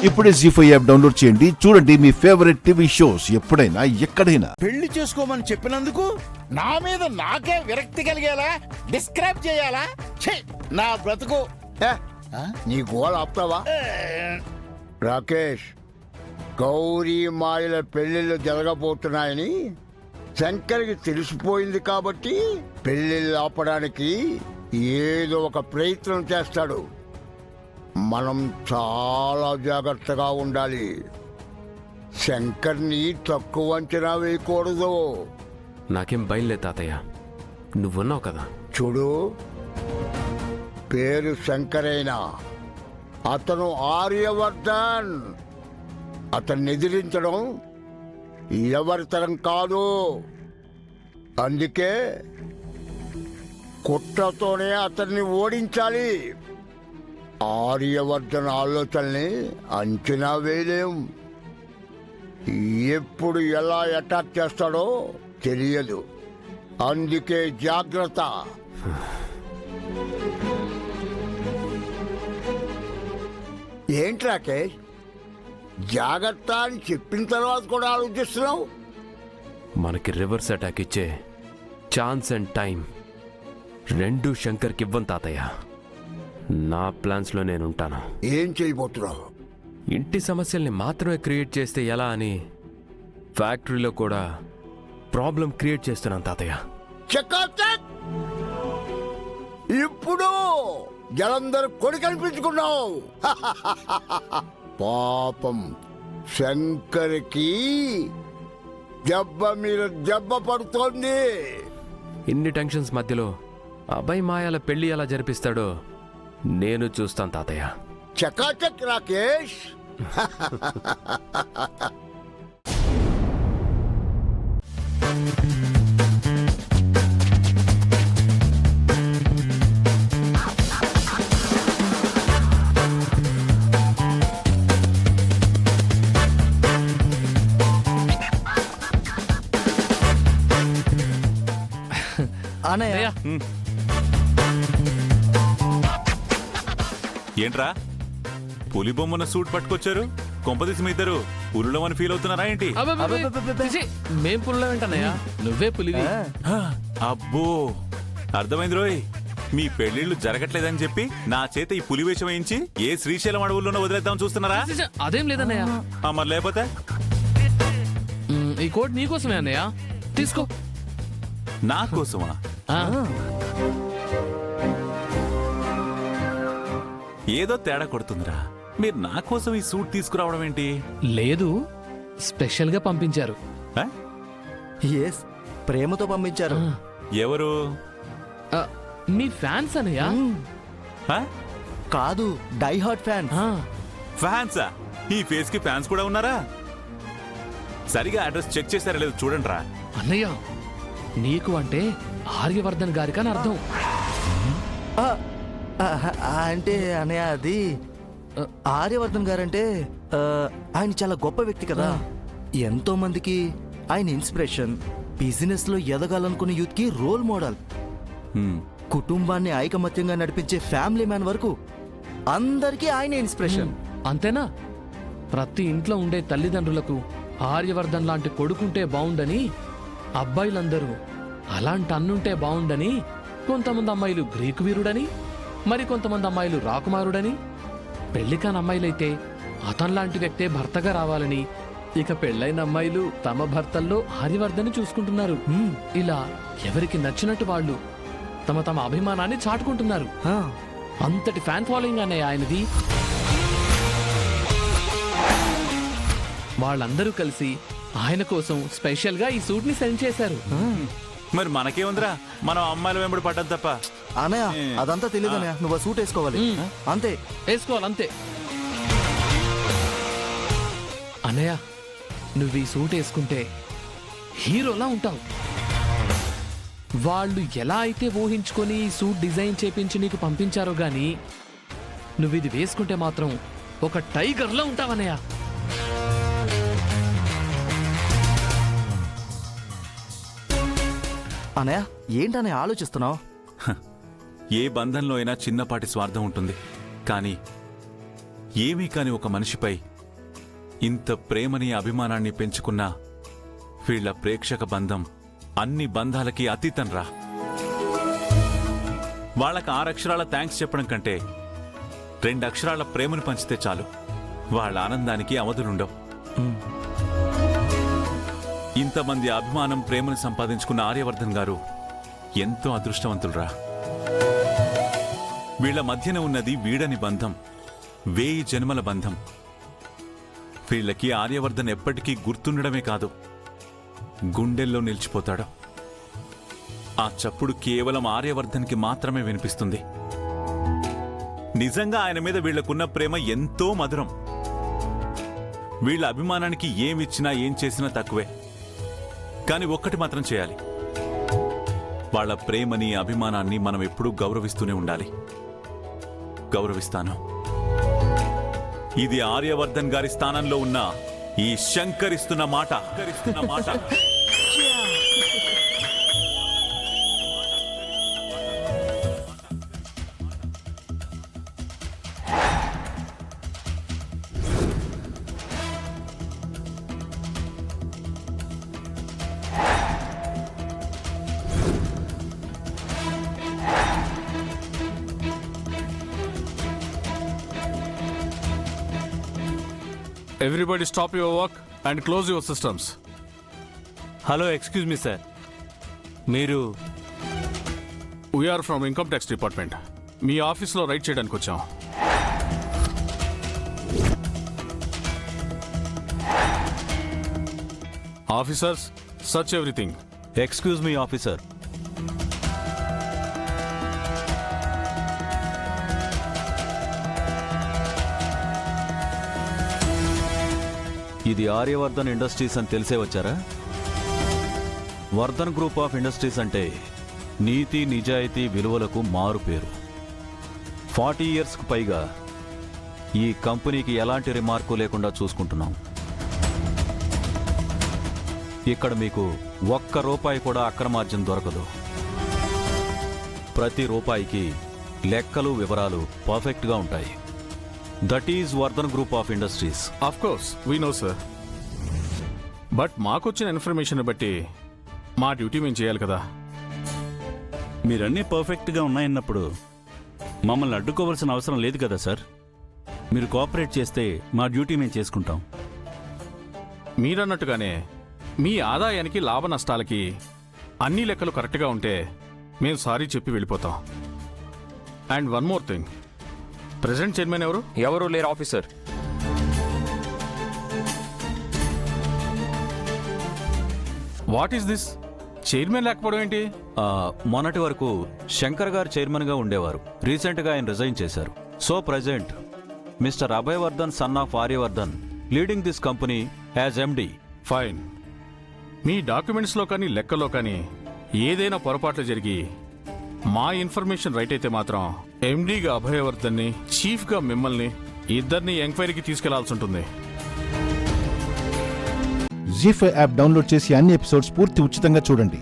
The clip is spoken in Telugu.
ఇప్పుడే జీ5 యాప్ డౌన్లోడ్ చేయండి. చూడండి మీ ఫేవరెట్ టీవీ షోస్ ఎప్పుడైనా ఎక్కడైనా. పెళ్లి చేసుకోమని చెప్పినందుకు నా మీద నాకే విరక్తి కలిగేలా డిస్క్రైబ్ చేయాలా? ఛీ, నా బ్రతుకు. నీ గోల్ ఆపుతావా? రాకేష్, గౌరీ మాయల పెళ్లిళ్ళు జరగబోతున్నాయని శంకర్కి తెలిసిపోయింది కాబట్టి పెళ్లిళ్ళు ఆపడానికి ఏదో ఒక ప్రయత్నం చేస్తాడు. మనం చాలా జాగ్రత్తగా ఉండాలి. శంకర్ని తక్కువ అంచనా వేయకూడదు. నాకేం భయం తాతయ్య, నువ్వున్నావు కదా. చూడు, పేరు శంకరైనా అతను ఆర్యవర్ధన్. అతన్ని ఎదిరించడం ఎవరి తరం కాదు. అందుకే కుట్రతోనే అతన్ని ఓడించాలి. ఆర్యవర్ధన్ ఆలోచనల్ని అంచనా వేయలేం. ఎప్పుడు ఎలా అటాక్ చేస్తాడో తెలియదు. అందుకే జాగ్రత్త. ఏంటి రాకేష్, జాగ్రత్త అని చెప్పిన తర్వాత కూడా ఆలోచిస్తున్నావు? మనకి రివర్స్ అటాక్ ఇచ్చే ఛాన్స్ అండ్ టైం రెండు శంకర్కి ఇవ్వం తాతయ్య. నా ప్లాన్స్లో నేనుంటాను. ఏం చేయబోతున్నావు? ఇంటి సమస్యల్ని మాత్రమే క్రియేట్ చేస్తే ఎలా అని ఫ్యాక్టరీలో కూడా ప్రాబ్లం క్రియేట్ చేస్తున్నాను తాతయ్య. చకాచక్! ఇప్పుడు జలంధర్ కొడి కనిపించుకున్నావు. పాపం శంకర్కి దెబ్బ మీద దెబ్బ పడుతోంది. ఇన్ని టెన్షన్స్ మధ్యలో అబ్బాయి మాయాల పెళ్లి ఎలా జరిపిస్తాడో నేను చూస్తాను తాతయ్య. చకాచక్ రాకేష్. అన్నయ్య, ఏంట్రా పులి బొమ్మన సూట్ పట్టుకొచ్చారు? కొంపదీసి మీ ఇద్దరు పులులమని ఫీల్ అవుతున్నారా ఏంటి? మేం పుల్ల వెంటనయ్యా, నువ్వే పులివి. అబ్బో, అర్థమైంది రోయ్. మీ పెళ్లిళ్ళు జరగట్లేదని చెప్పి నా చేత ఈ పులి వేషం వేయించి ఏ శ్రీశైలం అడవుల్లోనో వదిలేద్దాం చూస్తున్నారా? అదేం లేదన్నయ్య. మరి లేకపోతే ఈ కోట్ నీకోసమే అన్నయ్య, తీసుకో. నా కోసమా? ఏదో తేడా కొడుతుందిరా. మీరు నా కోసం ఈ సూట్ తీసుకురావడం ఏంటి? లేదు, స్పెషల్ గా పంపించారు. ప్రేమతో పంపించారు. ఎవరు? మీ ఫ్యాన్స్ అన్నయ్య. కాదు, డై హార్ట్ ఫ్యాన్. ఫ్యాన్సా? ఈ ఫేస్ కి ఫ్యాన్స్ కూడా ఉన్నారా? సరిగా అడ్రస్ చెక్ చేశారా లేదు చూడండి రా. అన్నయ్య, నీకు అంటే ఆర్యవర్ధన్ గారికి అని అర్థం. అంటే అన్నయ్య, అది ఆర్యవర్ధన్ గారంటే ఆయన చాలా గొప్ప వ్యక్తి కదా. ఎంతో మందికి ఆయన ఇన్స్పిరేషన్. బిజినెస్ లో ఎదగాలనుకునే యూత్ కి రోల్ మోడల్. కుటుంబాన్ని ఐకమత్యంగా నడిపించే ఫ్యామిలీ మ్యాన్ వరకు అందరికీ ఆయన ఇన్స్పిరేషన్. అంతేనా? ప్రతి ఇంట్లో ఉండే తల్లిదండ్రులకు ఆర్యవర్ధన్ లాంటి కొడుకుంటే బావుండని అబ్బాయిలందరూ అలాంటి అన్నుంటే బావుండని, కొంతమంది అమ్మాయిలు గ్రీకు వీరుడని, మరి కొంతమంది అమ్మాయిలు రాకుమారుడని, పెళ్లికాని అమ్మాయిలైతే అతనిలాంటి వ్యక్తే భర్తగా రావాలని, ఇక పెళ్లైన అమ్మాయిలు తమ భర్తల్లో ఆర్యవర్ధన్ని చూసుకుంటున్నారు. ఇలా ఎవరికి నచ్చినట్టు వాళ్ళు తమ తమ అభిమానాన్ని చాటుకుంటున్నారు. అంతటి ఫ్యాన్ ఫాలోయింగ్ అనే ఆయనది. వాళ్ళందరూ కలిసి ఆయన కోసం స్పెషల్ గా ఈ సూట్ ని సెండ్ చేశారు. మరి మనకేముందిరా, మనం అమ్మాయిల వెంబడి పడ్డం తప్ప. అన్నయ్య, అదంతా తెలియదు అన్నయ్య. నువ్వు సూట్ వేసుకోవాలి అంతే. వేసుకోవాలంతే. అన్నయ్య, నువ్వు ఈ సూట్ వేసుకుంటే హీరోలా ఉంటావు. వాళ్ళు ఎలా అయితే ఊహించుకొని ఈ సూట్ డిజైన్ చేపించి నీకు పంపించారో గాని, నువ్వు ఇది వేసుకుంటే మాత్రం ఒక టైగర్లా ఉంటావన్నయ్య. అన్నయ్య, ఏంటన్నయ్య ఆలోచిస్తున్నావు? ఏ బంధంలో అయినా చిన్నపాటి స్వార్థం ఉంటుంది. కానీ ఏమీ కాని ఒక మనిషిపై ఇంత ప్రేమని అభిమానాన్ని పెంచుకున్న వీళ్ల ప్రేక్షక బంధం అన్ని బంధాలకి అతీతంరా. వాళ్ళకి 6 అక్షరాల థ్యాంక్స్ చెప్పడం కంటే 2 అక్షరాల ప్రేమను పంచితే చాలు. వాళ్ళ ఆనందానికి అవధులుండవు. ఇంతమంది అభిమానం ప్రేమను సంపాదించుకున్న ఆర్యవర్ధన్ గారు ఎంతో అదృష్టవంతులురా. వీళ్ల మధ్యన ఉన్నది వీడని బంధం, 1000 జన్మల బంధం. వీళ్ళకి ఆర్యవర్ధన్ ఎప్పటికీ గుర్తుండడమే కాదు, గుండెల్లో నిలిచిపోతాడు. ఆ చప్పుడు కేవలం ఆర్యవర్ధన్కి మాత్రమే వినిపిస్తుంది. నిజంగా ఆయన మీద వీళ్లకున్న ప్రేమ ఎంతో మధురం. వీళ్ళ అభిమానానికి ఏమిచ్చినా ఏం చేసినా తక్కువే. కానీ ఒక్కటి మాత్రం చేయాలి, వాళ్ళ ప్రేమని అభిమానాన్ని మనం ఎప్పుడూ గౌరవిస్తూనే ఉండాలి. గౌరవిస్తాను. ఇది ఆర్యవర్ధన్ గారి స్థానంలో ఉన్న ఈ శంకరిస్తున్న మాట. Everybody stop your work and close your systems. Hello, excuse me sir, మీరు? We are from Income Tax Department. మీ ఆఫీస్లో రైడ్ చేయడానికి వచ్చాం. Officers, search everything. Excuse me officer. ఇది ఆర్యవర్ధన్ ఇండస్ట్రీస్ అని తెలిసే వచ్చారా? వర్ధన్ గ్రూప్ ఆఫ్ ఇండస్ట్రీస్ అంటే నీతి నిజాయితీ విలువలకు మారు పేరు. 40 ఇయర్స్కు పైగా ఈ కంపెనీకి ఎలాంటి రిమార్కు లేకుండా చూసుకుంటున్నాం. ఇక్కడ మీకు ₹1 కూడా అక్రమార్జన దొరకదు. ప్రతి రూపాయికి లెక్కలు వివరాలు పర్ఫెక్ట్గా ఉంటాయి. That is Vardhan group of industries. Of course we know sir. But మాకొచ్చిన ఇన్ఫర్మేషన్ బట్టి మా డ్యూటీ మేము చేయాలి కదా. మీరన్నీ పర్ఫెక్ట్గా ఉన్నాయన్నప్పుడు మమ్మల్ని అడ్డుకోవాల్సిన అవసరం లేదు కదా సార్. మీరు కోఆపరేట్ చేస్తే మా డ్యూటీ మేము చేసుకుంటాం. మీరన్నట్టుగానే మీ ఆదాయానికి లాభ నష్టాలకి అన్ని లెక్కలు కరెక్ట్గా ఉంటే మేము సారీ చెప్పి వెళ్ళిపోతాం. And one more thing, president chairman ఎవరు? ఎవరు లేరు officer. What is this? Chairman లేకపోవడం ఏంటి? మొన్నటి వరకు శంకర్ గారు చైర్మన్గా ఉండేవారు. రీసెంట్గా ఆయన రిజైన్ చేశారు. So present mister Abhayavardhan son of Aryavardhan leading this company as MD. Fine. మీ డాక్యుమెంట్స్లో కానీ లెక్కలో కానీ ఏదైనా పొరపాట్లు జరిగి మా ఇన్ఫర్మేషన్ రైట్ అయితే మాత్రం ఎండీగా అభయవర్ధన్ని, చీఫ్గా మిమ్మల్ని ఇద్దరిని ఎంక్వైరీకి తీసుకెళ్లాల్సి ఉంటుంది. జీ5 యాప్ డౌన్లోడ్ చేసి అన్ని ఎపిసోడ్స్ పూర్తి ఉచితంగా చూడండి.